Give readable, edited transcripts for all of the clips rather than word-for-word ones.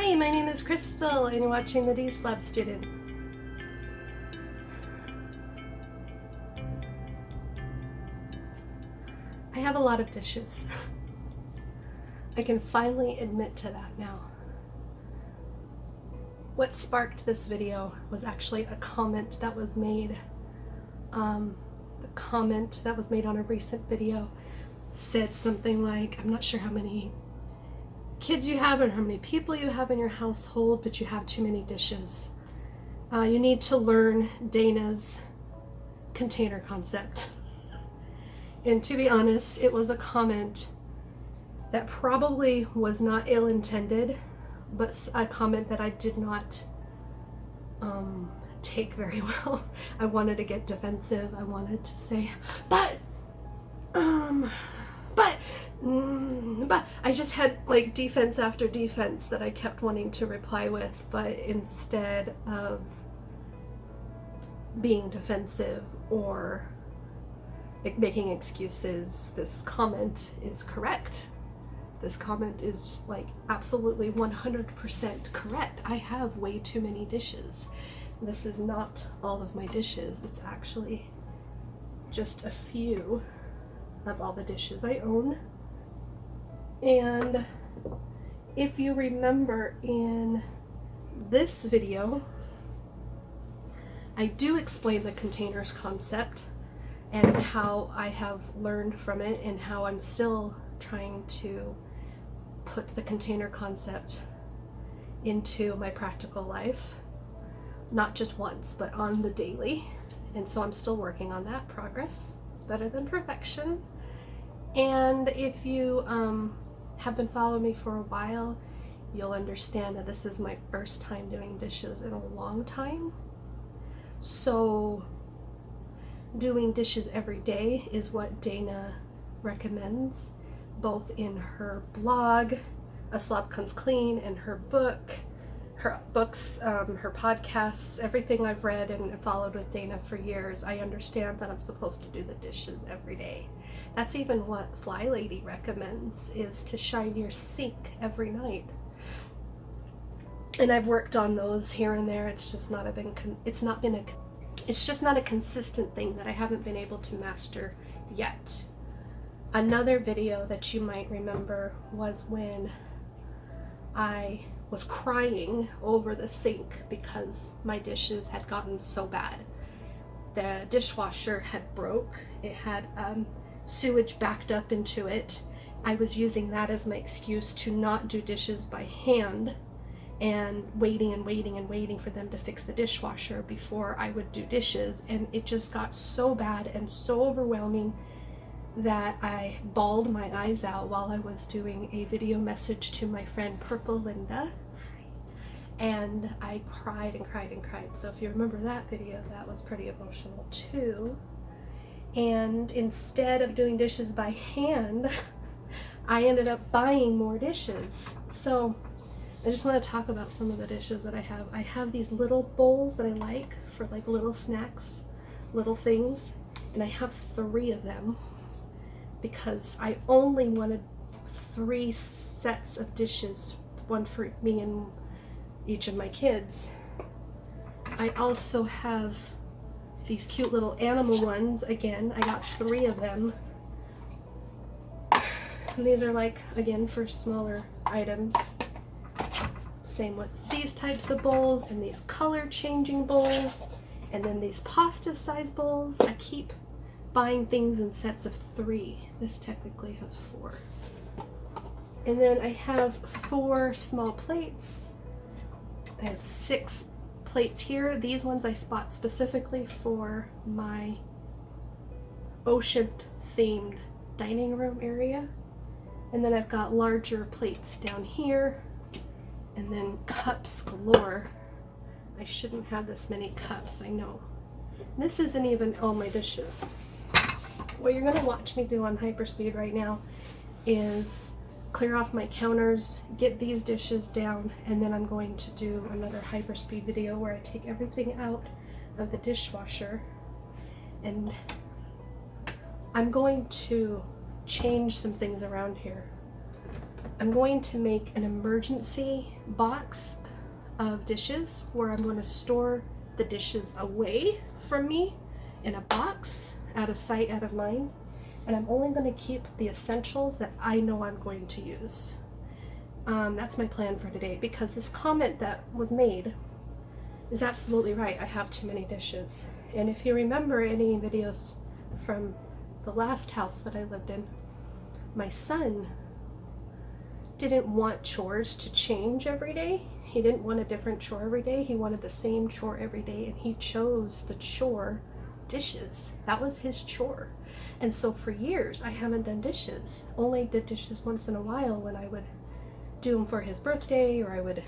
Hi, my name is Crystal and you're watching the Deslob student. I have a lot of dishes. I can finally admit to that now. What sparked this video was actually a comment that was made. The comment that was made on a recent video said something like, I'm not sure how many kids you have or how many people you have in your household, but you have too many dishes. You need to learn Dana's container concept. And to be honest, it was a comment that probably was not ill-intended, but a comment that I did not take very well. I wanted to get defensive. I wanted to say, but I just had like defense after defense that I kept wanting to reply with, but instead of being defensive or making excuses, this comment is correct. This comment is like absolutely 100% correct. I have way too many dishes. This is not all of my dishes. It's actually just a few of all the dishes I own. And if you remember in this video, I do explain the containers concept and how I have learned from it and how I'm still trying to put the container concept into my practical life, not just once, but on the daily. And so I'm still working on that. Progress is better than perfection. And if you have been following me for a while, you'll understand that this is my first time doing dishes in a long time. So doing dishes every day is what Dana recommends, both in her blog, A Slob Comes Clean, and her books, her podcasts, everything I've read and followed with Dana for years. I understand that I'm supposed to do the dishes every day. That's even what Fly Lady recommends, is to shine your sink every night. And I've worked on those here and there. It's just not a consistent thing that I haven't been able to master yet. Another video that you might remember was when I was crying over the sink because my dishes had gotten so bad. The dishwasher had broke. It had sewage backed up into it. I was using that as my excuse to not do dishes by hand and waiting for them to fix the dishwasher before I would do dishes, and it just got so bad and so overwhelming that I bawled my eyes out while I was doing a video message to my friend Purple Linda, and I cried and cried and cried. So if you remember that video, that was pretty emotional too. And instead of doing dishes by hand, I ended up buying more dishes. So I just want to talk about some of the dishes that I have. I have these little bowls that I like for like little snacks, little things, and I have 3 of them because I only wanted 3 sets of dishes, one for me and each of my kids. I also have these cute little animal ones. Again, I got 3 of them. And these are like, again, for smaller items. Same with these types of bowls and these color changing bowls, and then these pasta size bowls. I keep buying things in sets of 3. This technically has 4. And then I have 4 small plates. I have 6 plates here. These ones I spot specifically for my ocean themed dining room area. And then I've got larger plates down here. And then cups galore. I shouldn't have this many cups, I know. This isn't even all my dishes. What you're gonna watch me do on hyperspeed right now is clear off my counters, get these dishes down, and then I'm going to do another hyperspeed video where I take everything out of the dishwasher, and I'm going to change some things around here. I'm going to make an emergency box of dishes where I'm going to store the dishes away from me in a box, out of sight, out of mind, and I'm only going to keep the essentials that I know I'm going to use. That's my plan for today, because this comment that was made is absolutely right. I have too many dishes. And if you remember any videos from the last house that I lived in, my son didn't want chores to change every day. He didn't want a different chore every day. He wanted the same chore every day, and he chose the chore dishes. That was his chore. And so for years I haven't done dishes. Only did dishes once in a while when I would do them for his birthday, or I would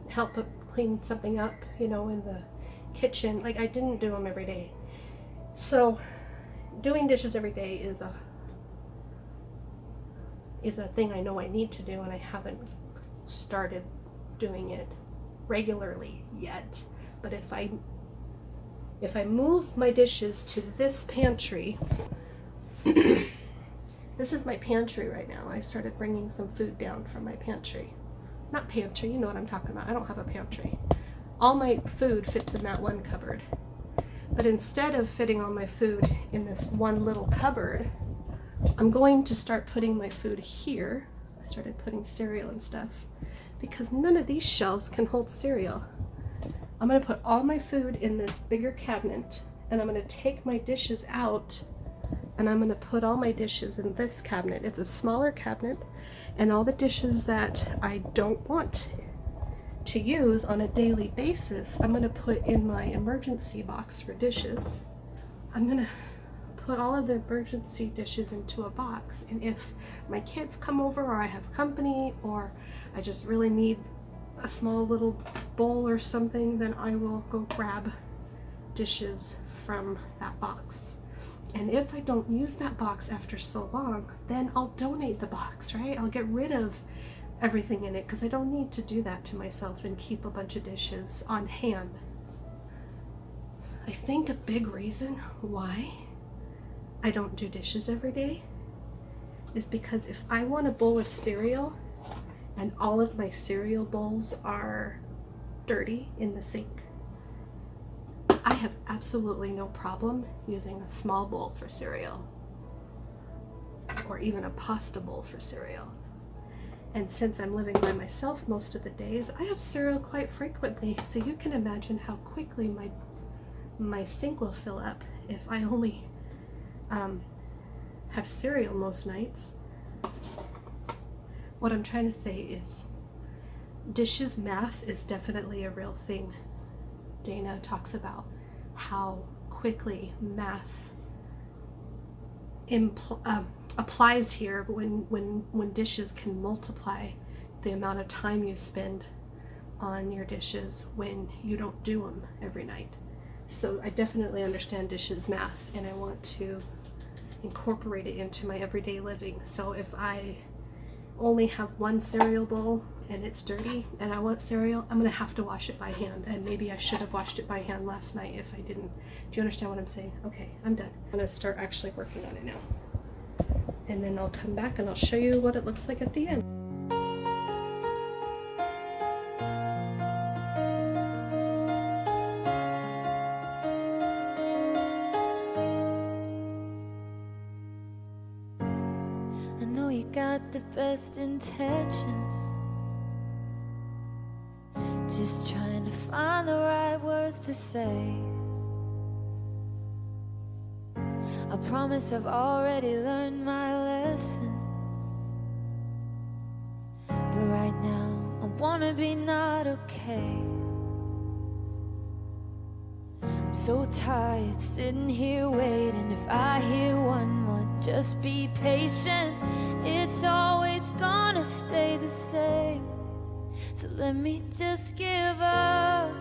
help clean something up, you know, in the kitchen. Like, I didn't do them every day. So doing dishes every day is a thing I know I need to do, and I haven't started doing it regularly yet. But if I move my dishes to this pantry, this is my pantry right now. I started bringing some food down from my pantry. Not pantry, you know what I'm talking about. I don't have a pantry. All my food fits in that one cupboard. But instead of fitting all my food in this one little cupboard, I'm going to start putting my food here. I started putting cereal and stuff, because none of these shelves can hold cereal. I'm going to put all my food in this bigger cabinet, and I'm going to take my dishes out, and I'm going to put all my dishes in this cabinet. It's a smaller cabinet, and all the dishes that I don't want to use on a daily basis, I'm going to put in my emergency box for dishes. I'm going to put all of the emergency dishes into a box, and if my kids come over, or I have company, or I just really need a small little bowl or something, then I will go grab dishes from that box. And if I don't use that box after so long, then I'll donate the box, right? I'll get rid of everything in it, because I don't need to do that to myself and keep a bunch of dishes on hand. I think a big reason why I don't do dishes every day is because if I want a bowl of cereal and all of my cereal bowls are dirty in the sink, I have absolutely no problem using a small bowl for cereal, or even a pasta bowl for cereal. And since I'm living by myself most of the days, I have cereal quite frequently, so you can imagine how quickly my sink will fill up if I only have cereal most nights. What I'm trying to say is, dishes math is definitely a real thing. Dana talks about how quickly math applies here when dishes can multiply the amount of time you spend on your dishes when you don't do them every night. So I definitely understand dishes math, and I want to incorporate it into my everyday living. So if I only have one cereal bowl and it's dirty and I want cereal, I'm gonna have to wash it by hand, and maybe I should have washed it by hand last night if I didn't. Do you understand what I'm saying? Okay, I'm done. I'm gonna start actually working on it now, and then I'll come back and I'll show you what it looks like at the end. I know you got the best intentions, just trying to find the right words to say. I promise I've already learned my lesson, but right now I wanna be not okay. I'm so tired sitting here waiting. If I hear one more, just be patient. It's always gonna stay the same. So let me just give up.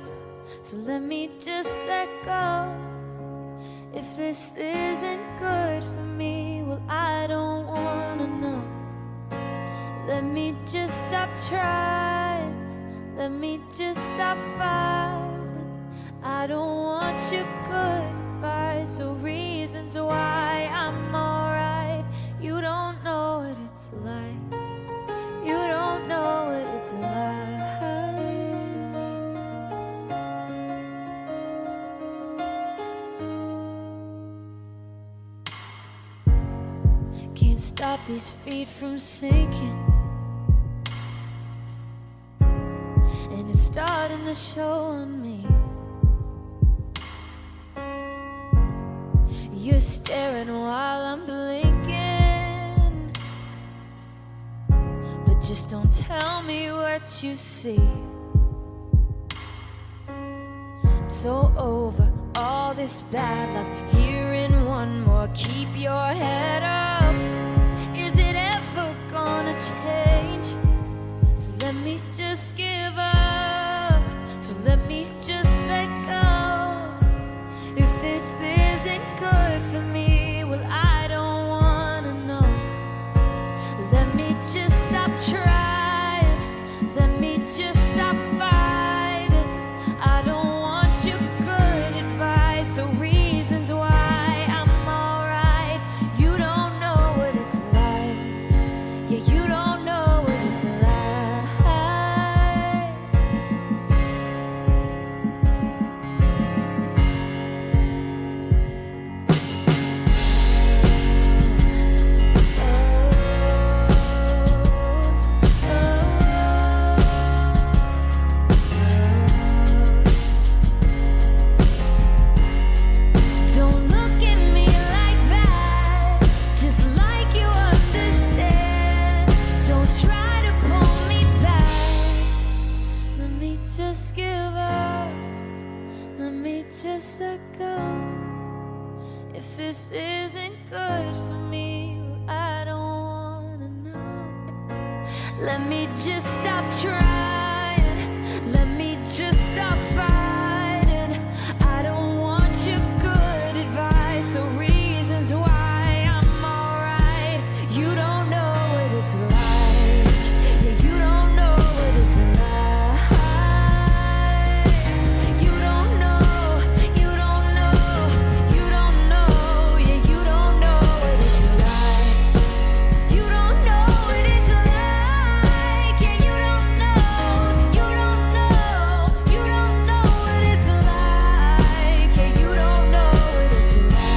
So let me just let go. If this isn't good for me, well, I don't wanna know. Let me just stop trying. Let me just stop fighting. I don't want your good advice or reasons why I'm alright. You don't know what it's like. You don't can't stop these feet from sinking, and it's starting to show on me. You're staring while I'm blinking, but just don't tell me what you see. I'm so over all this bad luck, hearing one more, keep your head up. Is it ever gonna change? So let me just give up, so let me just let go. If this isn't good for me, well, I don't wanna know. Let me just stop trying, let me just stop fighting. I don't want your good advice or reasons why I'm alright. You don't know what it's like, yeah, you don't know what it's like. Don't look at me like that, just like you understand. Don't try to pull me back. Let me just give up, let me just let go. If this isn't good for me, well, I don't wanna know. Let me just stop trying, let me just stop fighting. I don't want your good advice or reasons why I'm alright. You don't know what it's like, yeah, you don't know what it's like. You don't know, you don't know, you don't know, yeah, you don't know what it's like. You don't know what it's like, yeah, you don't know, you don't know, you don't know what it's like, yeah, you don't know what it's like.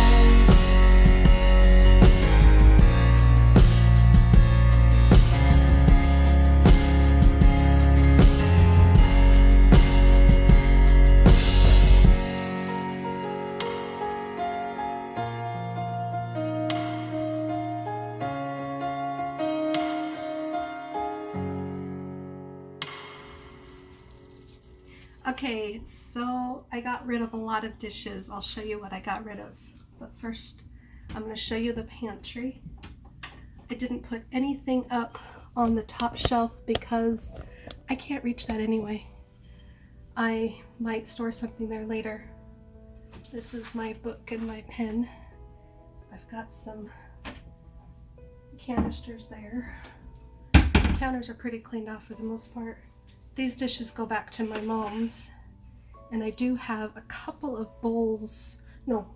Okay, so I got rid of a lot of dishes. I'll show you what I got rid of. But first, I'm going to show you the pantry. I didn't put anything up on the top shelf because I can't reach that anyway. I might store something there later. This is my book and my pen. I've got some canisters there. The counters are pretty cleaned off for the most part. These dishes go back to my mom's, and I do have a couple of bowls. No,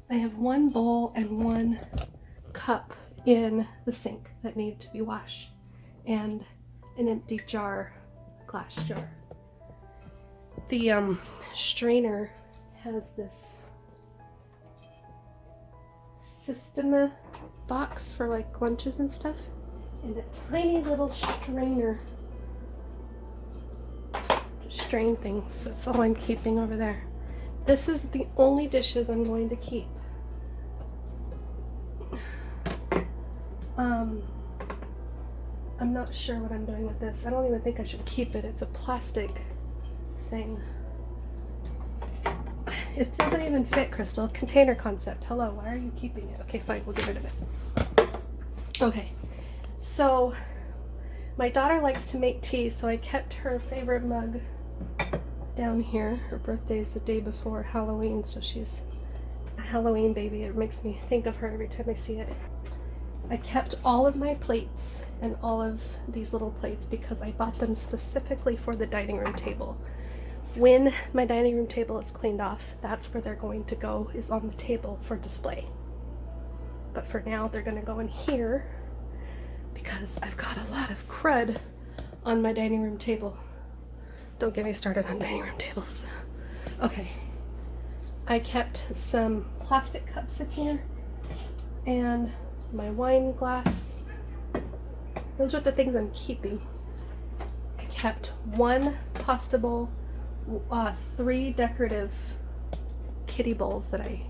I have one bowl and one cup in the sink that need to be washed, and an empty jar, glass jar. The strainer has this Systema box for like lunches and stuff, and a tiny little strainer to strain things. That's all I'm keeping over there. This is the only dishes I'm going to keep. I'm not sure what I'm doing with this. I don't even think I should keep it. It's a plastic thing. It doesn't even fit, Crystal. Container concept. Hello, why are you keeping it? Okay, fine, we'll get rid of it. Okay, so my daughter likes to make tea, so I kept her favorite mug down here. Her birthday is the day before Halloween, so she's a Halloween baby. It makes me think of her every time I see it. I kept all of my plates and all of these little plates because I bought them specifically for the dining room table. When my dining room table is cleaned off, that's where they're going to go, is on the table for display. But for now, they're going to go in here because I've got a lot of crud on my dining room table. Don't get me started on dining room tables. Okay, I kept some plastic cups in here and my wine glass. Those are the things I'm keeping. I kept one pasta bowl, 3 decorative kitty bowls that I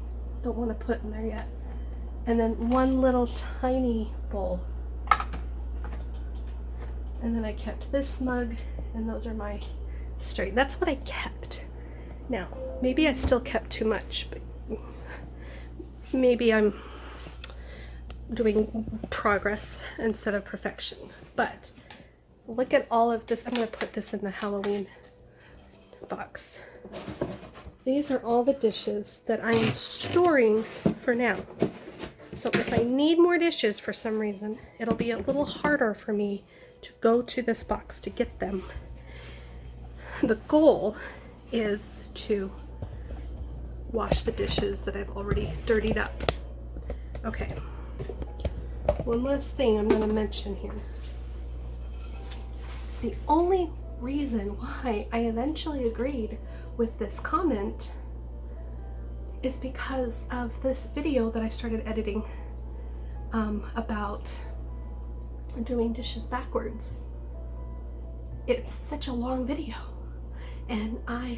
don't want to put in there yet, and then 1 little tiny bowl. And then I kept this mug, and those are my straight. That's what I kept. Now, maybe I still kept too much, but maybe I'm doing progress instead of perfection. But look at all of this. I'm going to put this in the Halloween box. These are all the dishes that I am storing for now. So if I need more dishes for some reason, it'll be a little harder for me to go to this box to get them. The goal is to wash the dishes that I've already dirtied up. Okay. One last thing I'm going to mention here. It's the only reason why I eventually agreed with this comment is because of this video that I started editing about doing dishes backwards. It's such a long video, and I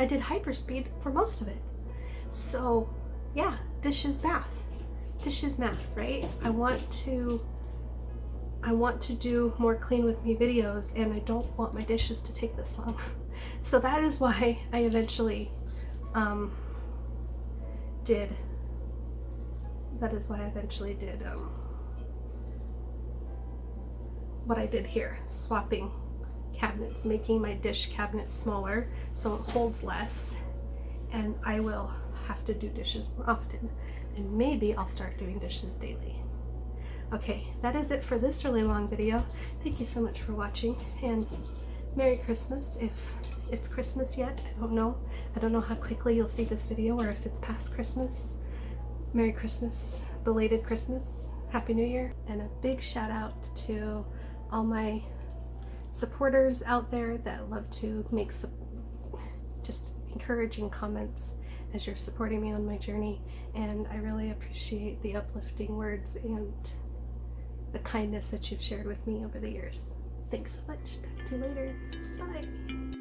did hyperspeed for most of it. So yeah, dishes math, right? I want to do more clean with me videos, and I don't want my dishes to take this long. So that is why I eventually did what I did here, swapping cabinets, making my dish cabinet smaller so it holds less, and I will have to do dishes more often, and maybe I'll start doing dishes daily. Okay, that is it for this really long video. Thank you so much for watching, and Merry Christmas if it's Christmas yet. I don't know. I don't know how quickly you'll see this video, or if it's past Christmas. Merry Christmas, belated Christmas, Happy New Year, and a big shout out to all my supporters out there that love to make just encouraging comments as you're supporting me on my journey, and I really appreciate the uplifting words and the kindness that you've shared with me over the years. Thanks so much. Talk to you later. Bye.